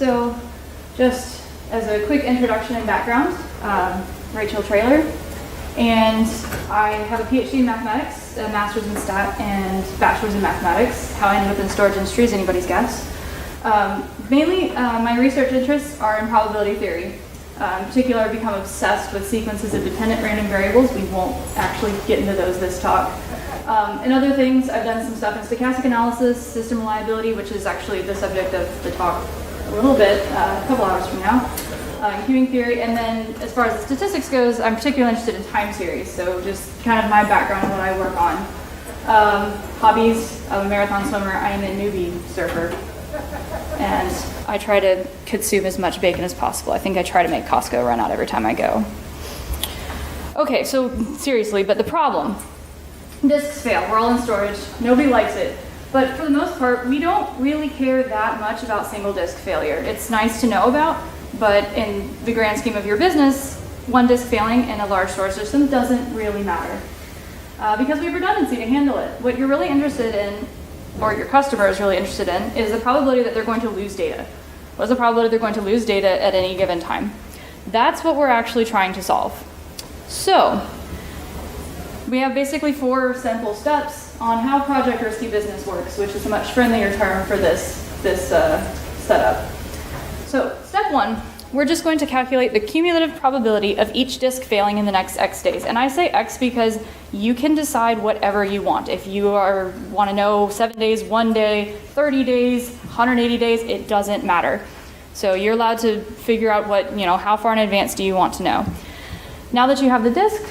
So just as a quick introduction and background, Rachel Traylor, and I have a PhD in mathematics, a master's in stat, and bachelor's in mathematics. How I ended up in storage industry is anybody's guess. Mainly, my research interests are in probability theory. In particular, I've become obsessed with sequences of dependent random variables. We won't actually get into those this talk. And other things, I've done some stuff in stochastic analysis, system reliability, which is actually the subject of the talk a little bit, a couple hours from now, queuing theory. And then as far as the statistics goes, I'm particularly interested in time series. So just kind of my background, what I work on. Hobbies, I'm a marathon swimmer. I am a newbie surfer. And I try to consume as much bacon as possible. I think I try to make Costco run out every time I go. Okay, so seriously, but the problem. Disks fail, we're all in storage, nobody likes it. But for the most part, we don't really care that much about single disk failure. It's nice to know about, but in the grand scheme of your business, one disk failing in a large storage system doesn't really matter. Because we have redundancy to handle it. What you're really interested in, or your customer is really interested in, is the probability that they're going to lose data. What is the probability they're going to lose data at any given time? That's what we're actually trying to solve. So, we have basically 4 simple steps on how project risky business works, which is a much friendlier term for this setup. So, step 1, we're just going to calculate the cumulative probability of each disk failing in the next X days. And I say X because you can decide whatever you want. If you want to know 7 days, 1 day, 30 days, 180 days, it doesn't matter. So you're allowed to figure out how far in advance do you want to know. Now that you have the disk,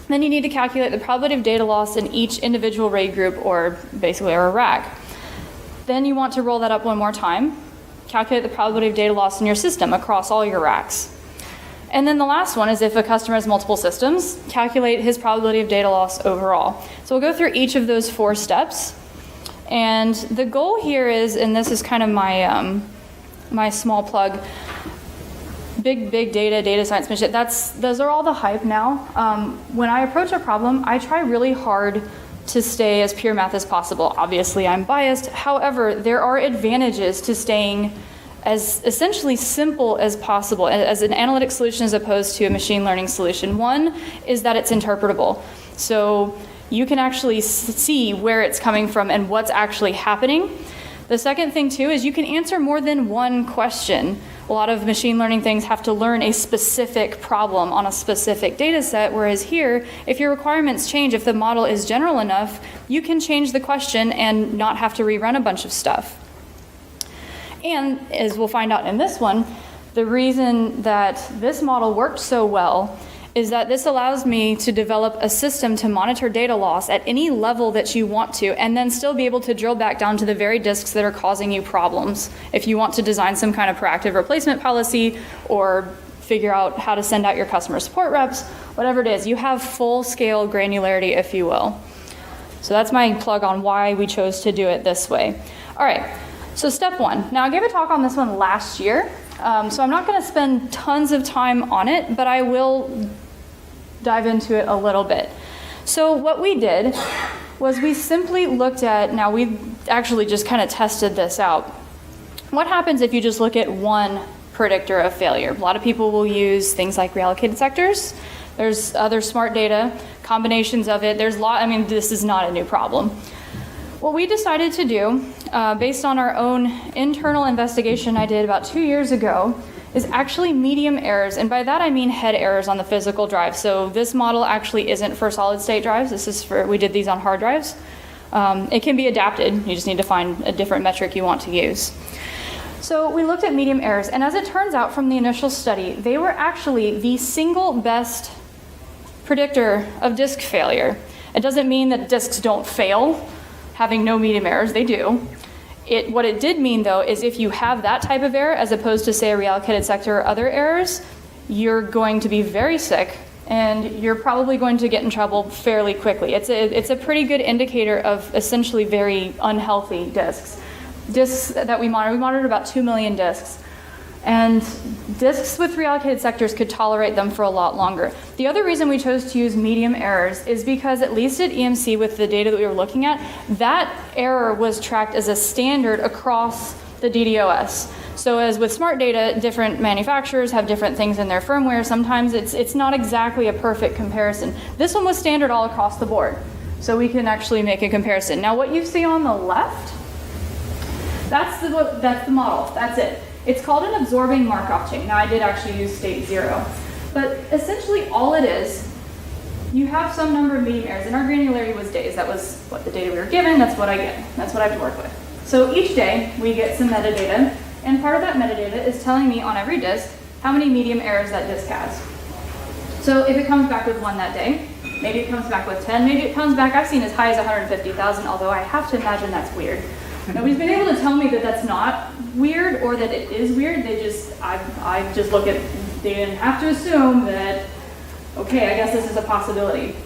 then you need to calculate the probability of data loss in each individual RAID group, or basically a rack. Then you want to roll that up one more time, calculate the probability of data loss in your system across all your racks. And then the last one is if a customer has multiple systems, calculate his probability of data loss overall. So we'll go through each of those 4 steps. And the goal here is, and this is kind of my, my small plug, big data science mission, those are all the hype now. When I approach a problem, I try really hard to stay as pure math as possible. Obviously, I'm biased. However, there are advantages to staying as essentially simple as possible as an analytic solution as opposed to a machine learning solution. One is that it's interpretable. So you can actually see where it's coming from and what's actually happening. The second thing too is you can answer more than one question. A lot of machine learning things have to learn a specific problem on a specific data set, whereas here, if your requirements change, if the model is general enough, you can change the question and not have to rerun a bunch of stuff. And as we'll find out in this one, the reason that this model worked so well is that this allows me to develop a system to monitor data loss at any level that you want to, and then still be able to drill back down to the very disks that are causing you problems. If you want to design some kind of proactive replacement policy or figure out how to send out your customer support reps, whatever it is, you have full-scale granularity, if you will. So that's my plug on why we chose to do it this way. All right, so step 1. Now, I gave a talk on this one last year, so I'm not going to spend tons of time on it, but I will dive into it a little bit. So what we did was we simply looked at, now we actually just kind of tested this out. What happens if you just look at one predictor of failure? A lot of people will use things like reallocated sectors. There's other smart data, combinations of it. This is not a new problem. What we decided to do, based on our own internal investigation I did about 2 years ago, is actually medium errors, and by that I mean head errors on the physical drive. So this model actually isn't for solid state drives. We did these on hard drives. It can be adapted. You just need to find a different metric you want to use. So we looked at medium errors, and as it turns out from the initial study, they were actually the single best predictor of disk failure. It doesn't mean that disks don't fail, having no medium errors, they do. What it did mean, though, is if you have that type of error, as opposed to, say, a reallocated sector or other errors, you're going to be very sick, and you're probably going to get in trouble fairly quickly. It's a pretty good indicator of essentially very unhealthy disks. Disks that we monitored about 2 million disks. And disks with reallocated sectors could tolerate them for a lot longer. The other reason we chose to use medium errors is because, at least at EMC with the data that we were looking at, that error was tracked as a standard across the DDoS. So as with smart data, different manufacturers have different things in their firmware. Sometimes it's not exactly a perfect comparison. This one was standard all across the board. So we can actually make a comparison. Now what you see on the left, that's the model, that's it. It's called an absorbing Markov chain. Now I did actually use state 0. But essentially all it is, you have some number of medium errors, and our granularity was days. That was what the data we were given, that's what I get. That's what I have to work with. So each day we get some metadata, and part of that metadata is telling me on every disk how many medium errors that disk has. So if it comes back with 1 that day, maybe it comes back with 10, maybe it comes back, I've seen as high as 150,000, although I have to imagine that's weird. Nobody's been able to tell me that that's not weird or that it is weird. I just look at data and have to assume that, okay, I guess this is a possibility.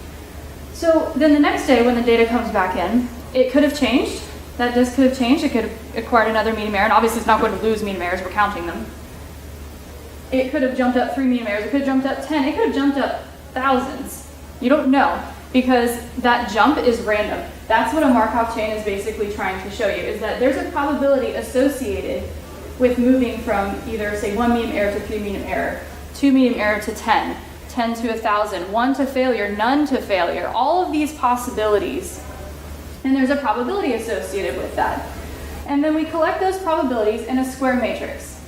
So then the next day when the data comes back in, it could have changed. That disk could have changed. It could have acquired another medium error, and obviously it's not going to lose medium errors, we're counting them. It could have jumped up 3 medium errors. It could have jumped up 10. It could have jumped up thousands. You don't know, because that jump is random. That's what a Markov chain is basically trying to show you, is that there's a probability associated with moving from either, say, 1 medium error to 3 medium error, 2 medium error to 10, 10 to 1,000, 1 to failure, none to failure, all of these possibilities. And there's a probability associated with that. And then we collect those probabilities in a square matrix.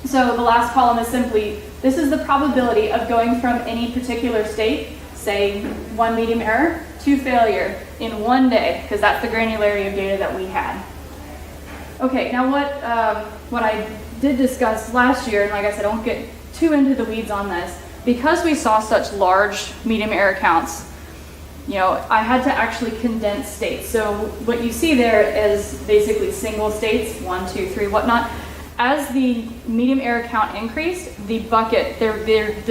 So the last column is simply, this is the probability of going from any particular state, say 1 medium error, to failure in 1 day, because that's the granularity of data that we had. Okay, now what I did discuss last year, and like I said, I won't get too into the weeds on this, because we saw such large medium error counts, I had to actually condense states. So what you see there is basically single states, 1, 2, 3, whatnot. As the medium error count increased, the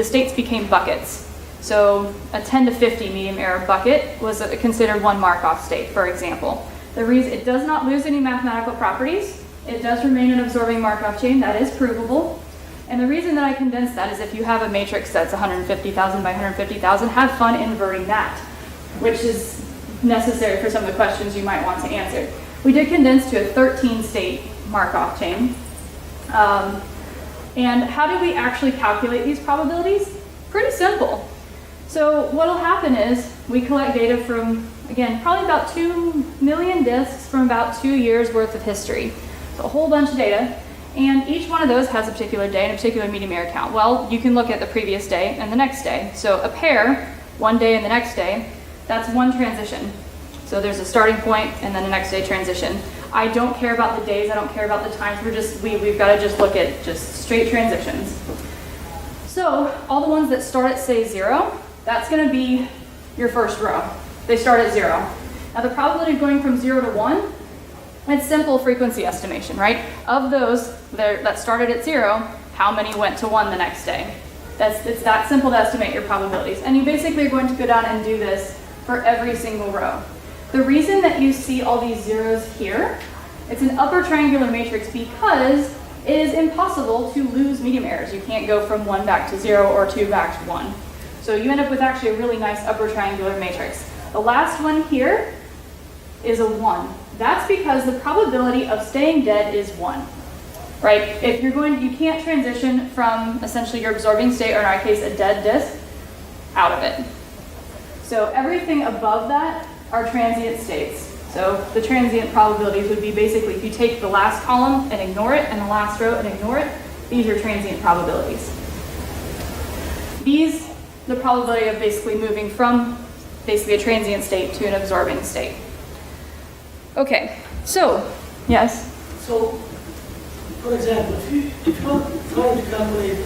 states became buckets. So a 10 to 50 medium error bucket was considered 1 Markov state, for example. The reason it does not lose any mathematical properties, it does remain an absorbing Markov chain, that is provable. And the reason that I condensed that is if you have a matrix that's 150,000 by 150,000, have fun inverting that, which is necessary for some of the questions you might want to answer. We did condense to a 13-state Markov chain. And how do we actually calculate these probabilities? Pretty simple. So what will happen is we collect data from, again, probably about 2 million disks from about 2 years worth of history. So a whole bunch of data. And each one of those has a particular day and a particular medium error count. Well, you can look at the previous day and the next day. So a pair, 1 day and the next day, that's 1 transition. So there's a starting point and then a next day transition. I don't care about the days, I don't care about the times, we've got to just look at just straight transitions. So all the ones that start at, say, 0, that's going to be your first row. They start at 0. Now the probability of going from 0 to 1, it's simple frequency estimation, right? Of those that started at 0, how many went to 1 the next day? It's that simple to estimate your probabilities. And you basically are going to go down and do this for every single row. The reason that you see all these zeros here, it's an upper triangular matrix because it is impossible to lose medium errors. You can't go from 1 back to 0 or 2 back to 1. So you end up with actually a really nice upper triangular matrix. The last one here is a 1. That's because the probability of staying dead is 1. Right? If you can't transition from essentially your absorbing state, or in our case, a dead disk, out of it. So everything above that are transient states. So the transient probabilities would be basically if you take the last column and ignore it, and the last row and ignore it, these are transient probabilities. The probability of basically moving from basically a transient state to an absorbing state. Okay, so, yes? So, for example, if you're trying to calculate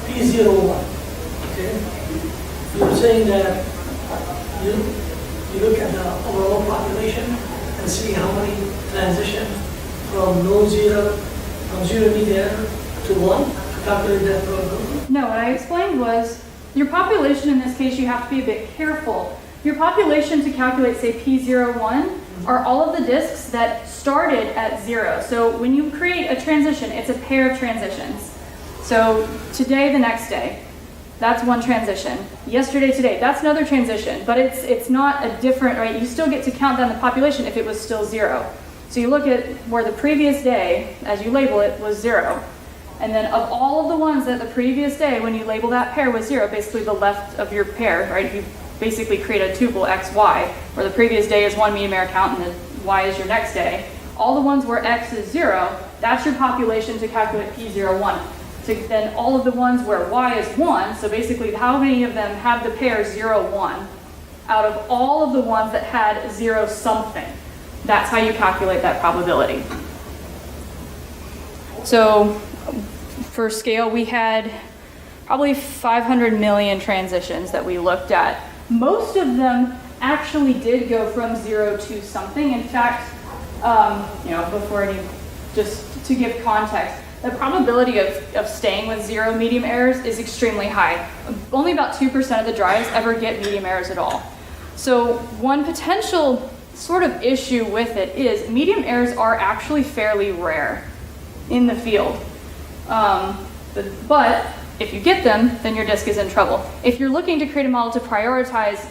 P01, okay, you're saying that you look at the overall population and see how many transition from from 0 meter to 1 to calculate that probability? No, what I explained was your population in this case, you have to be a bit careful. Your population to calculate, say, P01 are all of the disks that started at 0. So when you create a transition, it's a pair of transitions. So today, the next day, that's one transition. Yesterday, today, that's another transition. But it's not a different, right? You still get to count down the population if it was still 0. So you look at where the previous day, as you label it, was 0. And then of all of the ones that the previous day, when you label that pair was 0, basically the left of your pair, right? You basically create a tuple x, y, where the previous day is one medium error count and the y is your next day. All the ones where x is 0, that's your population to calculate P01. So then all of the ones where y is 1, so basically how many of them have the pair 0, 1, out of all of the ones that had 0 something. That's how you calculate that probability. So for scale, we had probably 500 million transitions that we looked at. Most of them actually did go from 0 to something. In fact, just to give context, the probability of staying with 0 medium errors is extremely high. Only about 2% of the drives ever get medium errors at all. So one potential sort of issue with it is medium errors are actually fairly rare in the field. But if you get them, then your disk is in trouble. If you're looking to create a model to prioritize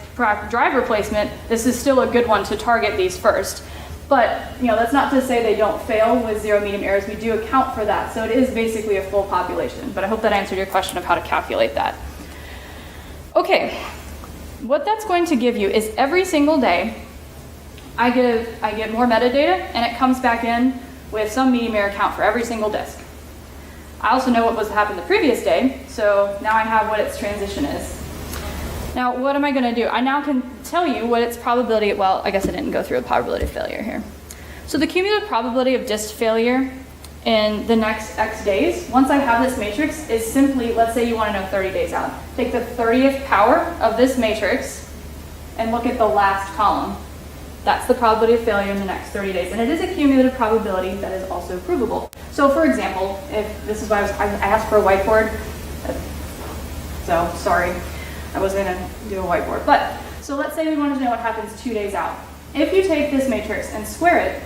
drive replacement, this is still a good one to target these first. But that's not to say they don't fail with 0 medium errors. We do account for that. So it is basically a full population. But I hope that answered your question of how to calculate that. Okay, what that's going to give you is every single day, I get more metadata, and it comes back in with some medium error count for every single disk. I also know what was happened the previous day, so now I have what its transition is. Now, what am I going to do? I now can tell you what its probability, well, I guess I didn't go through a probability of failure here. So the cumulative probability of disk failure in the next X days, once I have this matrix, is simply, let's say you want to know 30 days out. Take the 30th power of this matrix and look at the last column. That's the probability of failure in the next 30 days. And it is a cumulative probability that is also provable. So for example, if this is why I asked for a whiteboard, so sorry, I was going to do a whiteboard. But so let's say we wanted to know what happens 2 days out. If you take this matrix and square it,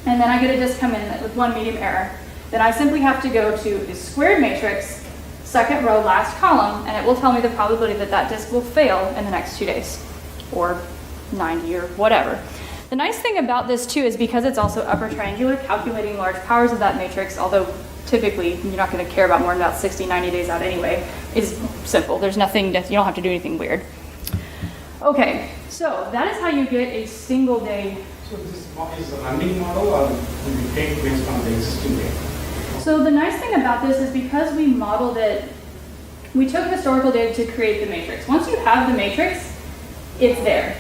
and then I get a disk come in with 1 medium error, then I simply have to go to the squared matrix, second row, last column, and it will tell me the probability that that disk will fail in the next 2 days, or 90 or whatever. The nice thing about this too is because it's also upper triangular, calculating large powers of that matrix, although typically you're not going to care about more than about 60, 90 days out anyway, is simple. There's nothing that you don't have to do anything weird. Okay, so that is how you get a single day. So this is a running model, or will we take based on the existing data? So the nice thing about this is because we modeled it, we took historical data to create the matrix. Once you have the matrix, it's there,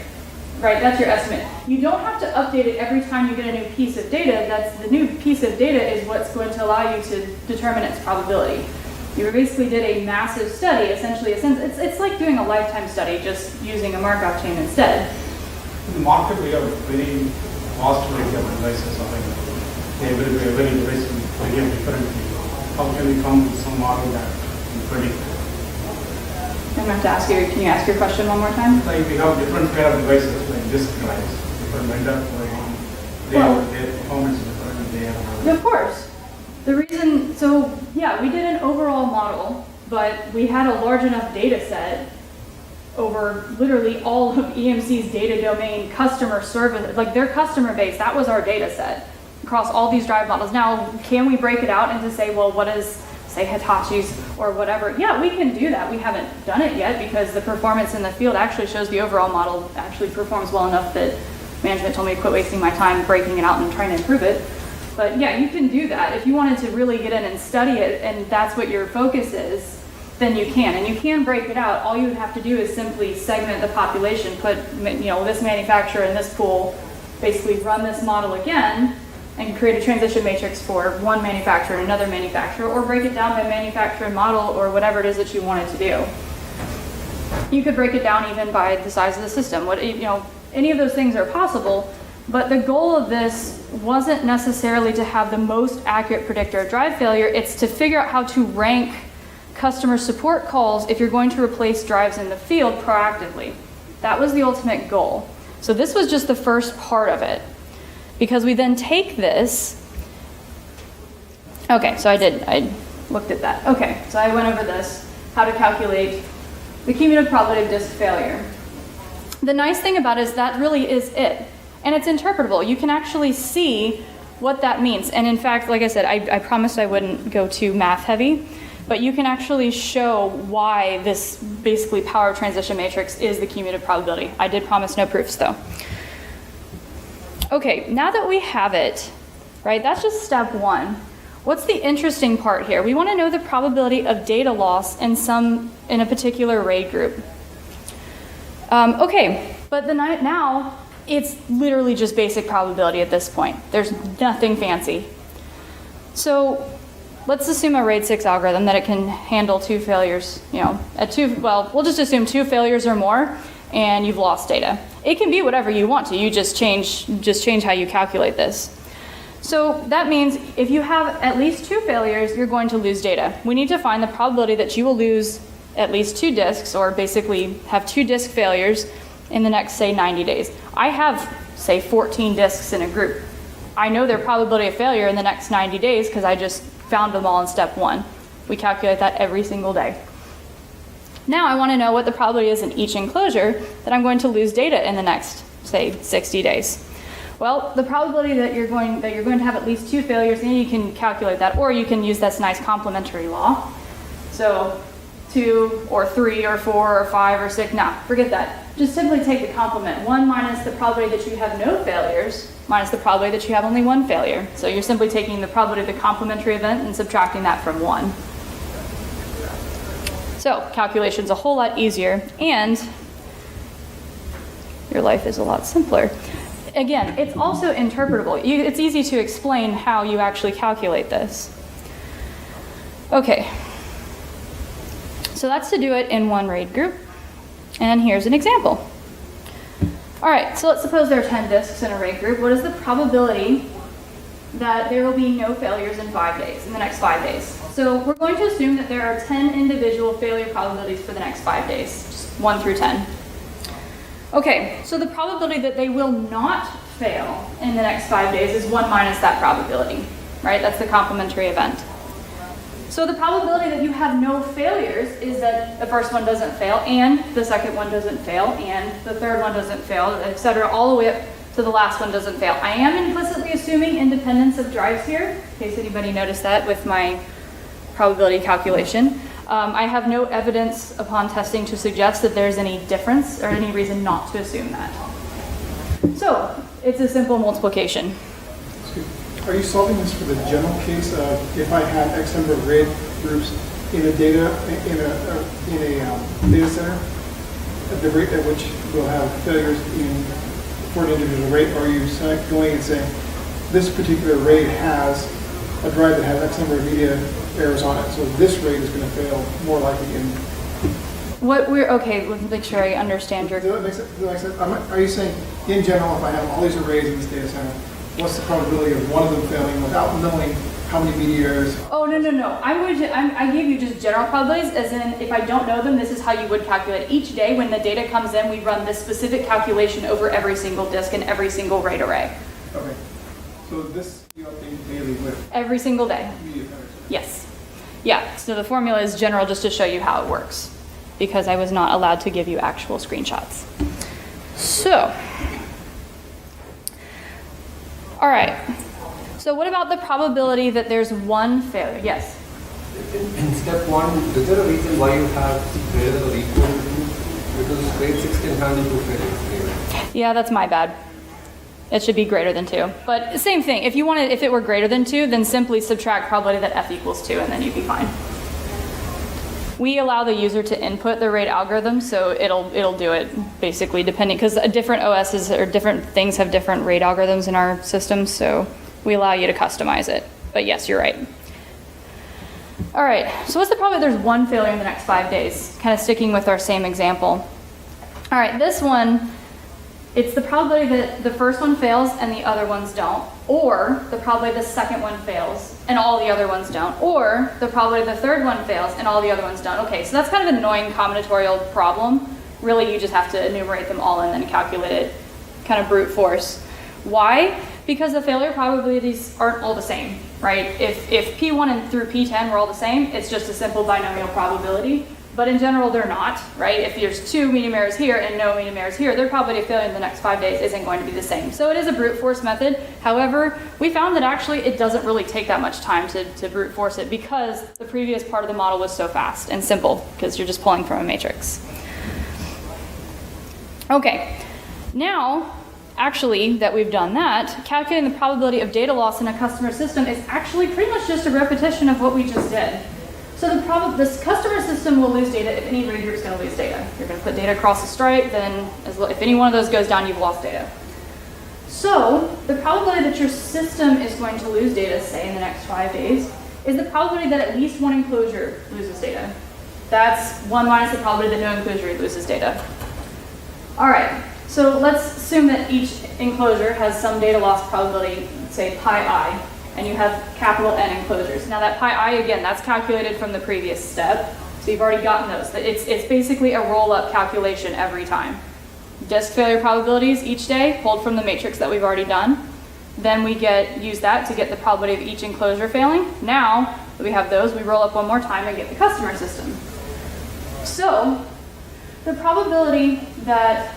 right? That's your estimate. You don't have to update it every time you get a new piece of data. That's the new piece of data is what's going to allow you to determine its probability. You basically did a massive study, essentially. It's like doing a lifetime study, just using a Markov chain instead. In the market, we have very vast variety of devices. Every device will behave differently. How can we come with some model that we predict? I'm going to have to ask you, can you ask your question one more time? Like we have different pair of devices, like disk drives, different vendors going on. Their performance is different and they have. Of course. The reason, so yeah, we did an overall model, but we had a large enough data set over literally all of EMC's data domain, customer service, like their customer base, that was our data set across all these drive models. Now, can we break it out into say, well, what is, say, Hitachi's or whatever? Yeah, we can do that. We haven't done it yet because the performance in the field actually shows the overall model actually performs well enough that management told me to quit wasting my time breaking it out and trying to improve it. But yeah, you can do that. If you wanted to really get in and study it and that's what your focus is, then you can. And you can break it out. All you would have to do is simply segment the population, put this manufacturer in this pool, basically run this model again, and create a transition matrix for one manufacturer and another manufacturer, or break it down by manufacturer and model, or whatever it is that you wanted to do. You could break it down even by the size of the system. Any of those things are possible, but the goal of this wasn't necessarily to have the most accurate predictor of drive failure. It's to figure out how to rank customer support calls if you're going to replace drives in the field proactively. That was the ultimate goal. So this was just the first part of it. Because we then take this, okay, so I looked at that. Okay, so I went over this, how to calculate the cumulative probability of disk failure. The nice thing about it is that really is it. And it's interpretable. You can actually see what that means. And in fact, like I said, I promised I wouldn't go too math heavy, but you can actually show why this basically power transition matrix is the cumulative probability. I did promise no proofs though. Okay, now that we have it, right, that's just step one. What's the interesting part here? We want to know the probability of data loss in a particular RAID group. Okay, but now it's literally just basic probability at this point. There's nothing fancy. So let's assume a RAID 6 algorithm that it can handle 2 failures, we'll just assume 2 failures or more, and you've lost data. It can be whatever you want to. You just change how you calculate this. So that means if you have at least 2 failures, you're going to lose data. We need to find the probability that you will lose at least 2 disks, or basically have 2 disk failures in the next, say, 90 days. I have, say, 14 disks in a group. I know their probability of failure in the next 90 days because I just found them all in step 1. We calculate that every single day. Now I want to know what the probability is in each enclosure that I'm going to lose data in the next, say, 60 days. Well, the probability that you're going to have at least 2 failures, and you can calculate that, or you can use this nice complementary law. So 2 or 3 or 4 or 5 or 6, no, forget that. Just simply take the complement. 1 minus the probability that you have no failures minus the probability that you have only 1 failure. So you're simply taking the probability of the complementary event and subtracting that from 1. So calculation's a whole lot easier, and your life is a lot simpler. Again, it's also interpretable. It's easy to explain how you actually calculate this. Okay, so that's to do it in one RAID group. And here's an example. All right, so let's suppose there are 10 disks in a RAID group. What is the probability that there will be no failures in the next 5 days? So we're going to assume that there are 10 individual failure probabilities for the next 5 days, just 1 through 10. Okay, so the probability that they will not fail in the next 5 days is 1 minus that probability, right? That's the complementary event. So the probability that you have no failures is that the first one doesn't fail, and the second one doesn't fail, and the third one doesn't fail, etc., all the way up to the last one doesn't fail. I am implicitly assuming independence of drives here, in case anybody noticed that with my probability calculation. I have no evidence upon testing to suggest that there's any difference or any reason not to assume that. So it's a simple multiplication. Are you solving this for the general case of if I have X number of RAID groups in a data center, at the rate at which we'll have failures for an individual RAID, or are you going and saying this particular RAID has a drive that has X number of media errors on it, so this RAID is going to fail more likely in... Okay, let's make sure I understand your... Does that make sense? Are you saying, in general, if I have all these arrays in this data center, what's the probability of one of them failing without knowing how many media errors? Oh, no. I gave you just general probabilities, as in if I don't know them, this is how you would calculate. Each day when the data comes in, we run this specific calculation over every single disk and every single RAID array. Okay. So this you update daily with? Every single day. Media errors. Yes. Yeah, so the formula is general just to show you how it works, because I was not allowed to give you actual screenshots. So, all right. So what about the probability that there's 1 failure? Yes? In step 1, is there a reason why you have greater than or equal to? Because grade 6 can handle 2 failures. Yeah, that's my bad. It should be greater than 2. But same thing, if it were greater than 2, then simply subtract probability that f equals 2, and then you'd be fine. We allow the user to input the RAID algorithm, so it'll do it basically depending, because different OSs or different things have different RAID algorithms in our system, so we allow you to customize it. But yes, you're right. All right, so what's the probability there's 1 failure in the next 5 days? Kind of sticking with our same example. All right, this one, it's the probability that the first one fails and the other ones don't, or the probability the second one fails and all the other ones don't, or the probability the third one fails and all the other ones don't. Okay, so that's kind of an annoying combinatorial problem. Really, you just have to enumerate them all and then calculate it, kind of brute force. Why? Because the failure probabilities aren't all the same, right? If P1 through P10 were all the same, it's just a simple binomial probability. but in general they're not, right? If there's 2 medium errors here and no medium errors here, their probability of failure in the next 5 days isn't going to be the same. So it is a brute force method. However, we found that actually it doesn't really take that much time to brute force it because the previous part of the model was so fast and simple because you're just pulling from a matrix. Okay, now actually that we've done that, calculating the probability of data loss in a customer system is actually pretty much just a repetition of what we just did. So this customer system will lose data if any RAID group is going to lose data. You're going to put data across the stripe, then if any one of those goes down, you've lost data. So the probability that your system is going to lose data, say in the next 5 days, is the probability that at least one enclosure loses data. That's 1 minus the probability that no enclosure loses data. All right, so let's assume that each enclosure has some data loss probability, say pi I, and you have capital N enclosures. Now that pi I, again, that's calculated from the previous step, so you've already gotten those. It's basically a roll-up calculation every time. Disk failure probabilities each day, pulled from the matrix that we've already done. Then we use that to get the probability of each enclosure failing. Now that we have those, we roll up one more time and get the customer system. So the probability that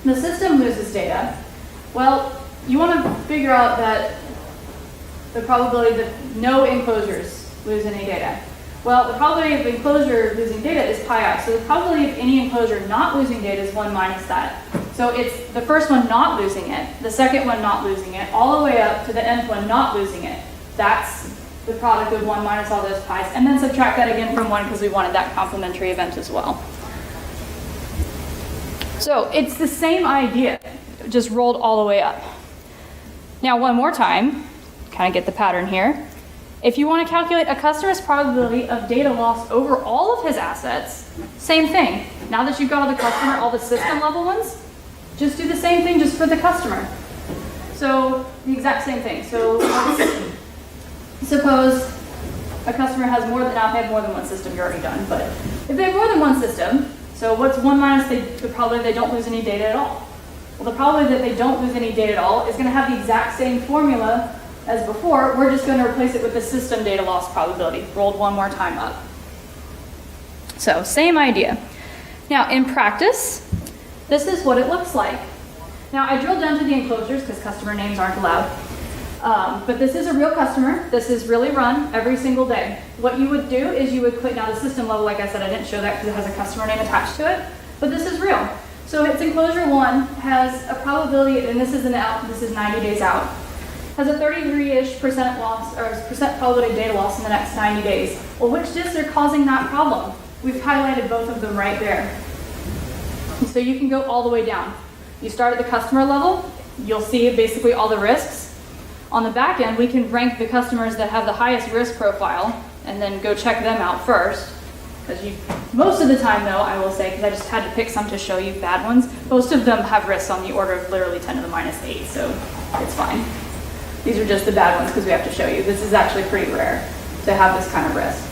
the system loses data, well, you want to figure out that the probability that no enclosures lose any data. Well, the probability of enclosure losing data is pi I. So the probability of any enclosure not losing data is 1 minus that. So it's the first one not losing it, the second one not losing it, all the way up to the nth one not losing it. That's the product of 1 minus all those pi's. And then subtract that again from 1 because we wanted that complementary event as well. So it's the same idea, just rolled all the way up. Now one more time, kind of get the pattern here. If you want to calculate a customer's probability of data loss over all of his assets, same thing. Now that you've got all the customer, all the system level ones, just do the same thing just for the customer. So the exact same thing. So let's suppose a customer has more than, now if they have more than one system, you're already done, but if they have more than one system, so what's 1 minus the probability they don't lose any data at all? Well, the probability that they don't lose any data at all is going to have the exact same formula as before. We're just going to replace it with the system data loss probability, rolled one more time up. So same idea. Now in practice, this is what it looks like. Now I drilled down to the enclosures because customer names aren't allowed. But this is a real customer. This is really run every single day. What you would do is you would click, now the system level, like I said, I didn't show that because it has a customer name attached to it, but this is real. So its enclosure 1 has a probability, and this is this is 90 days out, has a 33-ish% loss, or percent probability of data loss in the next 90 days. Well, which disks are causing that problem? We've highlighted both of them right there. So you can go all the way down. You start at the customer level, you'll see basically all the risks. On the back end, we can rank the customers that have the highest risk profile and then go check them out first. Because most of the time though, I will say, because I just had to pick some to show you bad ones, most of them have risks on the order of literally 10 to the minus 8, so it's fine. These are just the bad ones because we have to show you. This is actually pretty rare to have this kind of risk.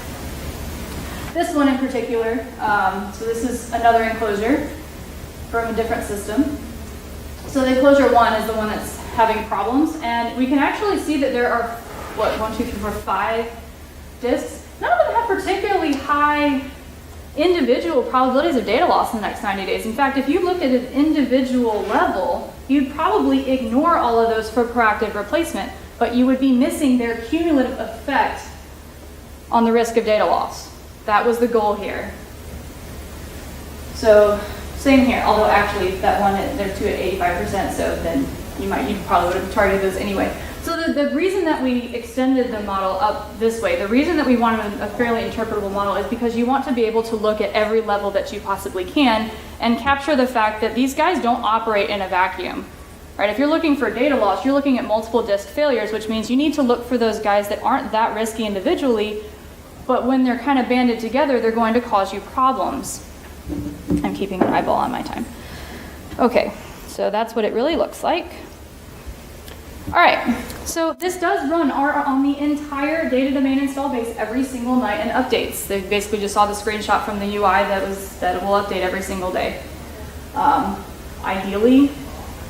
This one in particular, so this is another enclosure from a different system. So the enclosure 1 is the one that's having problems, and we can actually see that there are, 5 disks. None of them have particularly high individual probabilities of data loss in the next 90 days. In fact, if you looked at an individual level, you'd probably ignore all of those for proactive replacement, but you would be missing their cumulative effect on the risk of data loss. That was the goal here. So same here, although actually that one, they're 2 at 85%, so then you probably would have targeted those anyway. So the reason that we extended the model up this way, the reason that we wanted a fairly interpretable model is because you want to be able to look at every level that you possibly can and capture the fact that these guys don't operate in a vacuum. Right? If you're looking for data loss, you're looking at multiple disk failures, which means you need to look for those guys that aren't that risky individually, but when they're kind of banded together, they're going to cause you problems. I'm keeping an eyeball on my time. Okay, so that's what it really looks like. All right, so this does run on the entire data domain install base every single night and updates. They basically just saw the screenshot from the UI that it will update every single day. Ideally,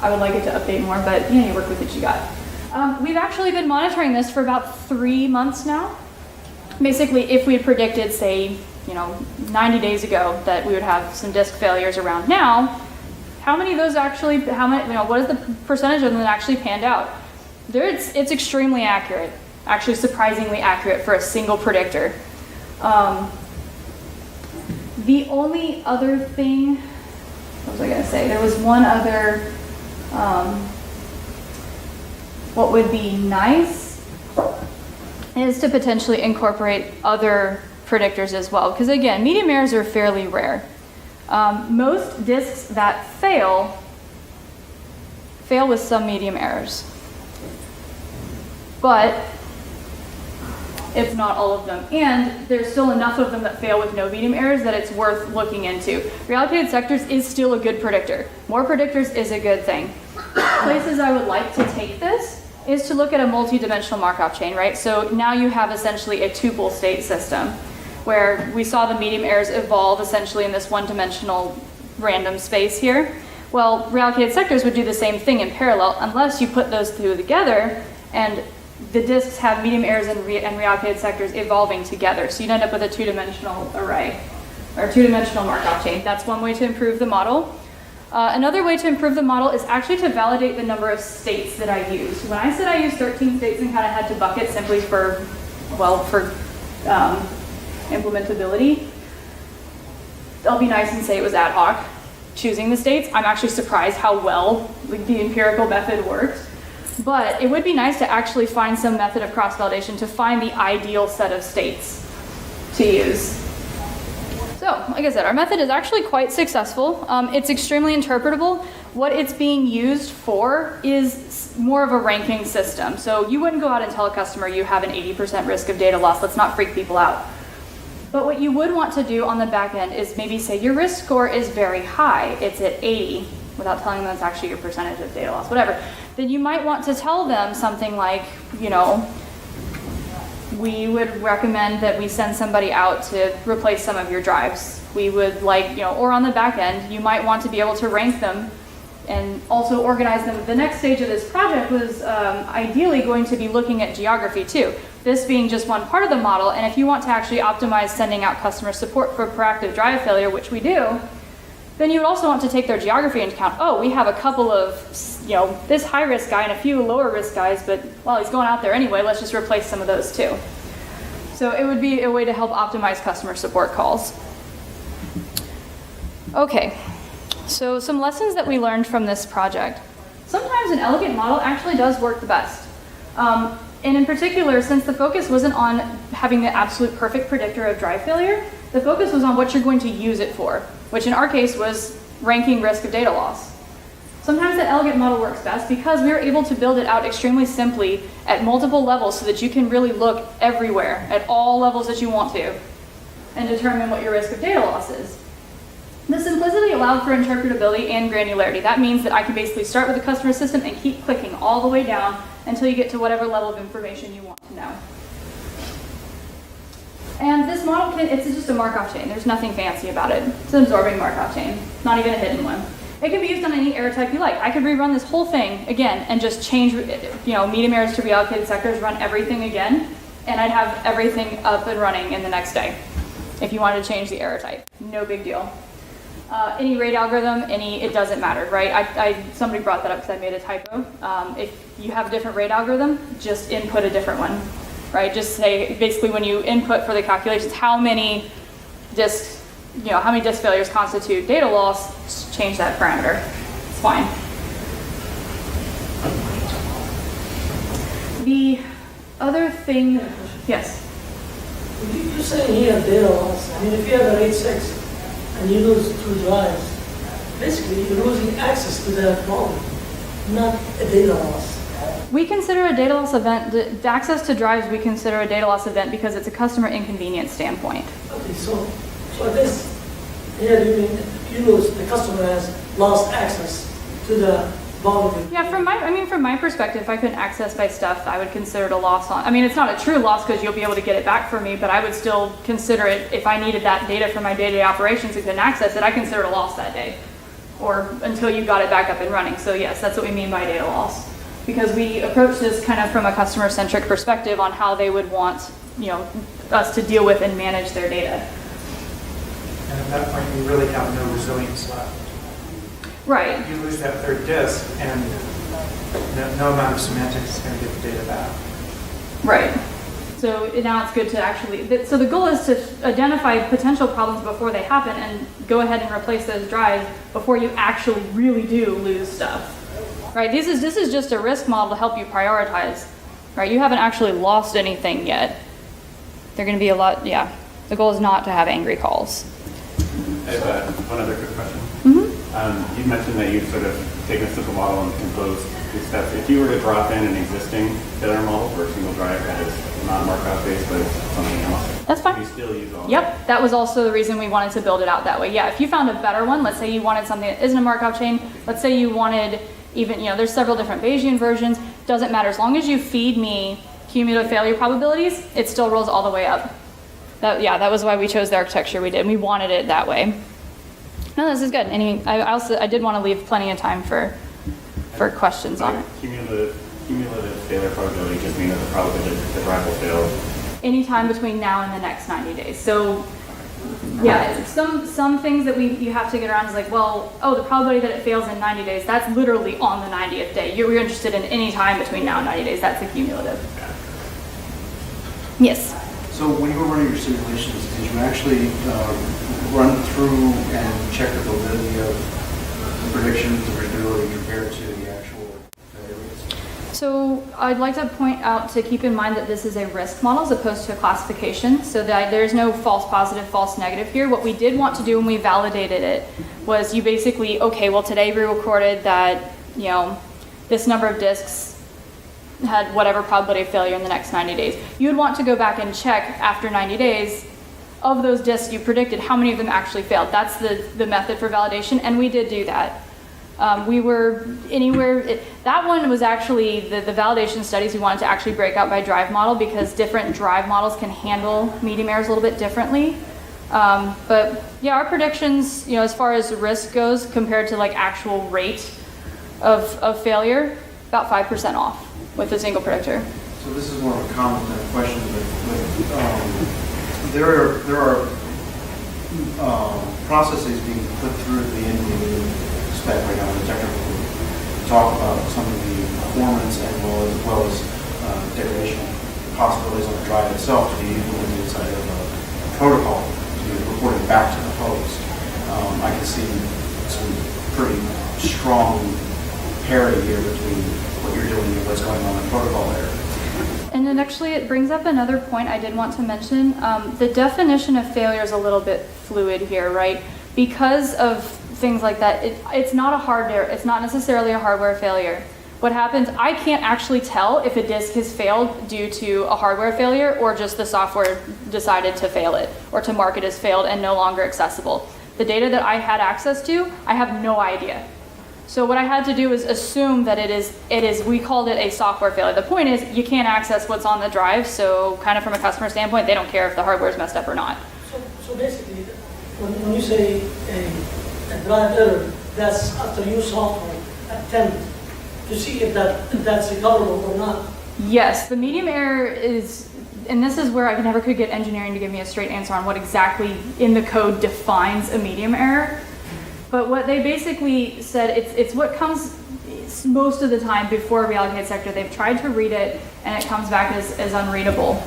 I would like it to update more, but you work with what you got. We've actually been monitoring this for about 3 months now. Basically, if we had predicted, say, 90 days ago that we would have some disk failures around now, how many of those actually, what is the percentage of them that actually panned out? It's extremely accurate, actually surprisingly accurate for a single predictor. The only other thing, what was I going to say? There was one other, what would be nice is to potentially incorporate other predictors as well. Because again, medium errors are fairly rare. Most disks that fail with some medium errors. But it's not all of them. And there's still enough of them that fail with no medium errors that it's worth looking into. Reallocated sectors is still a good predictor. More predictors is a good thing. Places I would like to take this is to look at a multi-dimensional Markov chain, right? So now you have essentially a tuple state system where we saw the medium errors evolve essentially in this one-dimensional random space here. Well, reallocated sectors would do the same thing in parallel unless you put those two together and the disks have medium errors and reallocated sectors evolving together. So you'd end up with a two-dimensional array or two-dimensional Markov chain. That's one way to improve the model. Another way to improve the model is actually to validate the number of states that I use. When I said I used 13 states and kind of had to bucket simply for implementability, I'll be nice and say it was ad hoc choosing the states. I'm actually surprised how well the empirical method worked. But it would be nice to actually find some method of cross-validation to find the ideal set of states to use. So, like I said, our method is actually quite successful. It's extremely interpretable. What it's being used for is more of a ranking system. So you wouldn't go out and tell a customer you have an 80% risk of data loss. Let's not freak people out. But what you would want to do on the back end is maybe say your risk score is very high. It's at 80, without telling them that's actually your percentage of data loss, whatever. Then you might want to tell them something like, we would recommend that we send somebody out to replace some of your drives. We would or on the back end, you might want to be able to rank them and also organize them. The next stage of this project was ideally going to be looking at geography too. This being just one part of the model, and if you want to actually optimize sending out customer support for proactive drive failure, which we do, then you would also want to take their geography into account. Oh, we have a couple of, this high-risk guy and a few lower-risk guys, but while he's going out there anyway, let's just replace some of those too. So it would be a way to help optimize customer support calls. Okay, so some lessons that we learned from this project. Sometimes an elegant model actually does work the best. And in particular, since the focus wasn't on having the absolute perfect predictor of drive failure, the focus was on what you're going to use it for, which in our case was ranking risk of data loss. Sometimes that elegant model works best because we were able to build it out extremely simply at multiple levels so that you can really look everywhere at all levels that you want to and determine what your risk of data loss is. The simplicity allowed for interpretability and granularity. That means that I can basically start with the customer system and keep clicking all the way down until you get to whatever level of information you want to know. And this model, it's just a Markov chain. There's nothing fancy about it. It's an absorbing Markov chain, not even a hidden one. It can be used on any error type you like. I could rerun this whole thing again and just change, medium errors to reallocated sectors, run everything again, and I'd have everything up and running in the next day. If you wanted to change the error type, no big deal. Any rate algorithm, it doesn't matter, right? Somebody brought that up because I made a typo. If you have a different rate algorithm, just input a different one, right? Just say, basically when you input for the calculations, how many disk failures constitute data loss, just change that parameter. It's fine. The other thing, yes? You're saying here data loss. If you have an 8.6 and you lose 2 drives, basically you're losing access to that volume, not a data loss. We consider a data loss event, the access to drives we consider a data loss event because it's a customer inconvenience standpoint. Okay, so this, here you lose, the customer has lost access to the volume. Yeah, from my perspective, if I couldn't access my stuff, I would consider it a loss it's not a true loss because you'll be able to get it back for me, but I would still consider it, if I needed that data for my day-to-day operations and couldn't access it, I consider it a loss that day, or until you got it back up and running. So yes, that's what we mean by data loss. Because we approach this kind of from a customer-centric perspective on how they would want, us to deal with and manage their data. And at that point, you really have no resilience left. Right. You lose that third disk, and no amount of semantics is going to get the data back. Right. So now it's good to actually, so the goal is to identify potential problems before they happen and go ahead and replace those drives before you actually really do lose stuff. Right? This is just a risk model to help you prioritize. Right? You haven't actually lost anything yet. They're going to be a lot, yeah. The goal is not to have angry calls. I have one other quick question. Mm-hmm. You mentioned that you sort of take a simple model and compose these steps. If you were to drop in an existing failure model for a single drive that is not Markov based but it's something else, That's fine. you still use all Yep, that was also the reason we wanted to build it out that way. Yeah, if you found a better one, let's say you wanted something that isn't a Markov chain, let's say you wanted even, there's several different Bayesian versions, doesn't matter. As long as you feed me cumulative failure probabilities, it still rolls all the way up. That was why we chose the architecture we did. We wanted it that way. No, this is good. I did want to leave plenty of time for questions on it. Cumulative failure probability just means that the probability the drive will fail Anytime between now and the next 90 days. So yeah, some things that you have to get around is like, well, the probability that it fails in 90 days, that's literally on the 90th day. You're interested in any time between now and 90 days. That's the cumulative. Yes. So when you were running your simulations, did you actually run through and check the validity of the predictions, the readability compared to the actual failure rates? So I'd like to point out to keep in mind that this is a risk model as opposed to a classification, so that there's no false positive, false negative here. What we did want to do when we validated it was you basically, okay, well today we recorded that, this number of disks had whatever probability of failure in the next 90 days. You would want to go back and check after 90 days of those disks you predicted, how many of them actually failed. That's the method for validation, and we did do that. We were anywhere, that one was actually the validation studies we wanted to actually break out by drive model because different drive models can handle medium errors a little bit differently. But yeah, our predictions, as far as risk goes compared to like actual rate of failure, about 5% off with a single predictor. So this is more of a common kind of question, but there are processes being put through the engineering spec right now in the technical group to talk about some of the performance as well as degradation possibilities on the drive itself to be implemented inside of a protocol to be reported back to the host. I can see some pretty strong parity here between what you're doing and what's going on in the protocol there. And then actually it brings up another point I did want to mention. The definition of failure is a little bit fluid here, right? Because of things like that, it's not a hardware, it's not necessarily a hardware failure. What happens, I can't actually tell if a disk has failed due to a hardware failure or just the software decided to fail it or to mark it as failed and no longer accessible. The data that I had access to, I have no idea. So what I had to do is assume that it is, we called it a software failure. The point is you can't access what's on the drive, so kind of from a customer standpoint, they don't care if the hardware is messed up or not. So basically, when you say a drive error, that's after you software attempt to see if that's recoverable or not. Yes, the medium error is, and this is where I never could get engineering to give me a straight answer on what exactly in the code defines a medium error. But what they basically said, it's what comes most of the time before a reallocated sector. They've tried to read it, and it comes back as unreadable.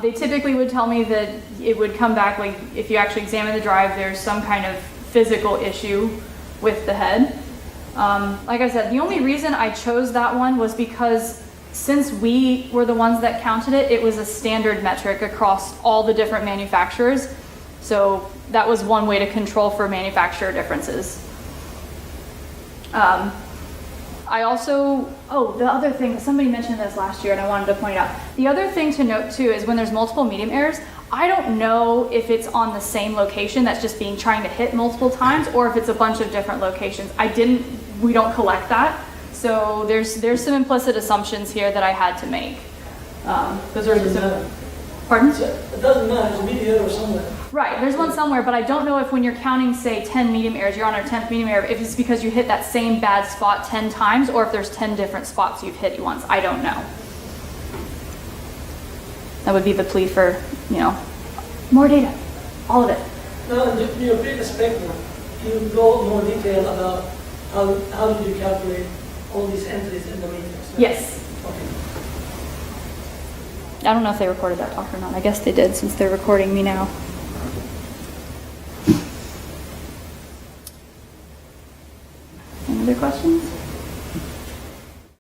They typically would tell me that it would come back, like if you actually examine the drive, there's some kind of physical issue with the head. Like I said, the only reason I chose that one was because since we were the ones that counted it, it was a standard metric across all the different manufacturers. So that was one way to control for manufacturer differences. I also, the other thing, somebody mentioned this last year and I wanted to point out. The other thing to note too is when there's multiple medium errors, I don't know if it's on the same location that's just trying to hit multiple times or if it's a bunch of different locations. We don't collect that. So there's some implicit assumptions here that I had to make. Those are Pardon? It doesn't matter, there's a medium error somewhere. Right, there's one somewhere, but I don't know if when you're counting, say, 10 medium errors, you're on our 10th medium error, if it's because you hit that same bad spot 10 times, or if there's 10 different spots you've hit once. I don't know. That would be the plea for, more data. all of it. Now, in your previous paper, you go more detail about how did you calculate all these entries in the matrix? Right? Yes. Okay. I don't know if they recorded that talk or not. I guess they did since they're recording me now. Any other questions?